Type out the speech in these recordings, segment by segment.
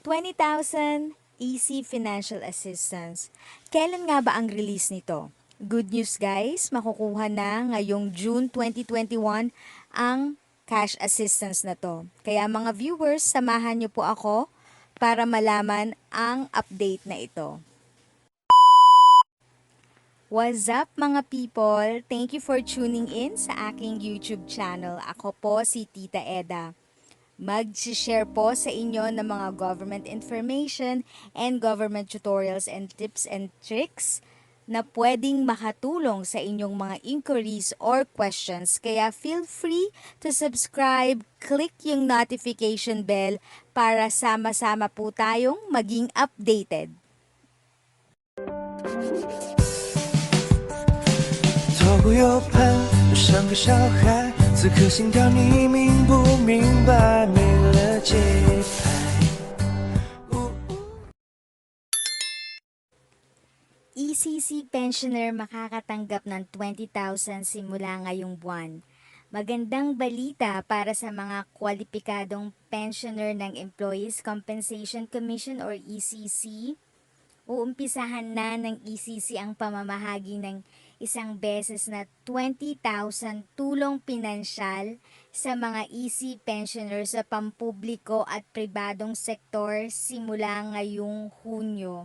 20,000 Easy Financial Assistance. Kailan nga ba ang release nito? Good news guys, makukuha na ngayong June 2021 ang cash assistance na to. Kaya mga viewers, samahan niyo po ako para malaman ang update na ito. What's up mga people? Thank you for tuning in sa aking YouTube channel. Ako po si Tita Eda. Mag-share po sa inyo ng mga government information and government tutorials and tips and tricks na pwedeng makatulong sa inyong mga inquiries or questions. Kaya feel free to subscribe, click yung notification bell para sama-sama po tayong maging updated. 左顾右盼，就像个小孩，此刻心跳你明不明白？没了节拍。ECC pensioner makakatanggap ng 20,000 simula ngayong buwan. Magandang balita para sa mga kwalipikadong pensioner ng Employees Compensation Commission or ECC. Uumpisahan na ng ECC ang pamamahagi ng isang beses na 20,000 tulong pinansyal sa mga EC pensioners sa pampubliko at pribadong sektor simula ngayong Hunyo.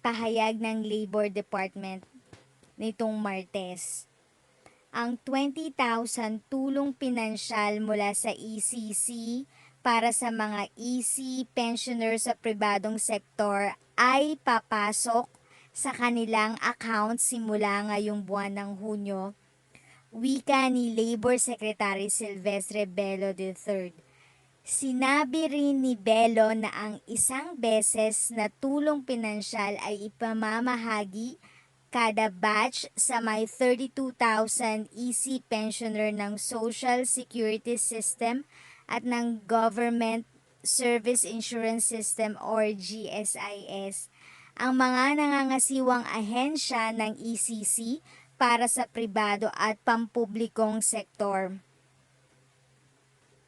Pahayag ng Labor Department nitong Martes. Ang 20,000 tulong pinansyal mula sa ECC para sa mga EC pensioners sa pribadong sektor ay papasok sa kanilang account simula ngayong buwan ng Hunyo, wika ni Labor Secretary Silvestre Bello III. Sinabi rin ni Bello na ang isang beses na tulong pinansyal ay ipamamahagi kada batch sa may 32,000 EC pensioner ng Social Security System at ng Government Service Insurance System or GCASH, ang mga nangangasiwang ahensya ng ECC para sa pribado at pampublikong sektor.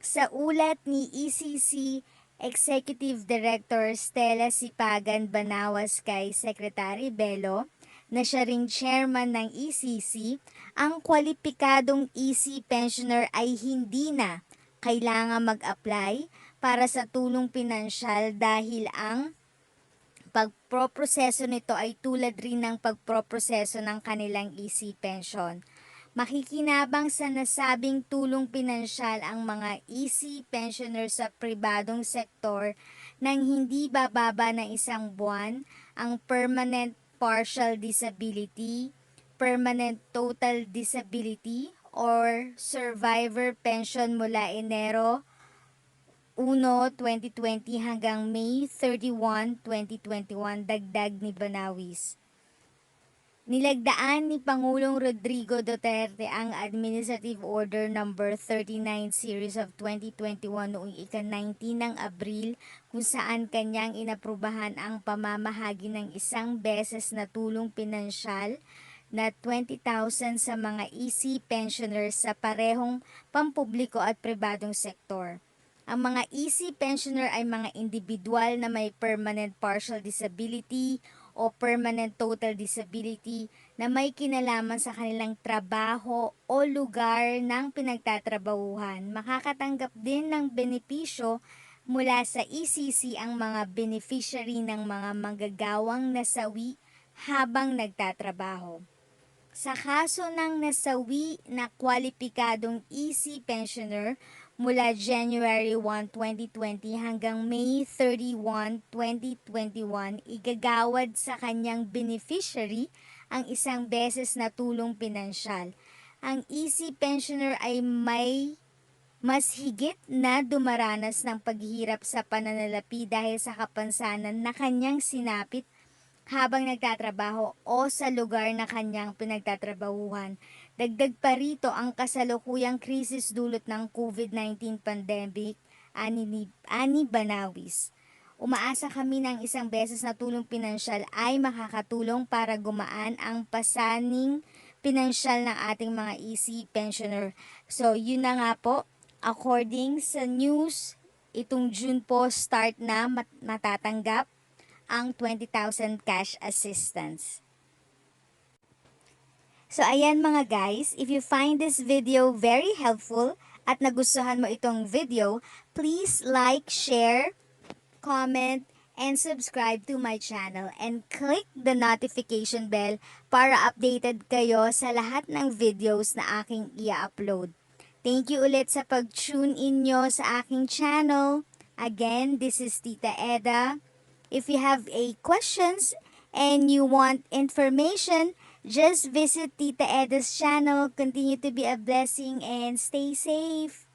Sa ulat ni ECC Executive Director Stella Sipagan Banawas kay Secretary Bello, na siya ring chairman ng ECC, ang kwalipikadong EC pensioner ay hindi na kailangan mag-apply para sa tulong pinansyal dahil ang pagproproseso nito ay tulad rin ng pagproproseso ng kanilang EC pension. Makikinabang sa nasabing tulong pinansyal ang mga EC pensioners sa pribadong sektor nang hindi bababa ng isang buwan ang permanent partial disability, permanent total disability, or survivor pension mula Enero 1, 2020 hanggang May 31, 2021, dagdag ni Banawis. Nilagdaan ni Pangulong Rodrigo Duterte ang Administrative Order No. 39 Series of 2021 noong ika-19 ng Abril kung saan kanyang inaprubahan ang pamamahagi ng isang beses na tulong pinansyal na 20,000 sa mga EC pensioners sa parehong pampubliko at pribadong sektor. Ang mga EC pensioner ay mga individual na may permanent partial disability o permanent total disability na may kinalaman sa kanilang trabaho o lugar ng pinagtatrabahuhan. Makakatanggap din ng benepisyo mula sa ECC ang mga beneficiary ng mga manggagawang nasawi habang nagtatrabaho. Sa kaso ng nasawi na kwalipikadong EC pensioner mula January 1, 2020 hanggang May 31, 2021, igagawad sa kanyang beneficiary ang isang beses na tulong pinansyal. Ang EC pensioner ay may mas higit na dumaranas ng paghihirap sa pananalapi dahil sa kapansanan na kanyang sinapit habang nagtatrabaho o sa lugar na kanyang pinagtatrabahuhan. Dagdag pa rito ang kasalukuyang krisis dulot ng COVID-19 pandemic, ani Banawis. Umaasa kami ng isang beses na tulong pinansyal ay makakatulong para gumaan ang pasaning pinansyal ng ating mga EC pensioner. So, yun na nga po. According sa news itong June po start na matatanggap ang 20,000 cash assistance. So ayan mga guys, if you find this video very helpful at nagustuhan mo itong video, please like, share, comment, and subscribe to my channel and click the notification bell para updated kayo sa lahat ng videos na aking i-upload. Thank you ulit sa pag-tune in nyo sa aking channel. Again, this is Tita Eda. If you have a questions and you want information, just visit Tita Eda's channel. Continue to be a blessing and stay safe.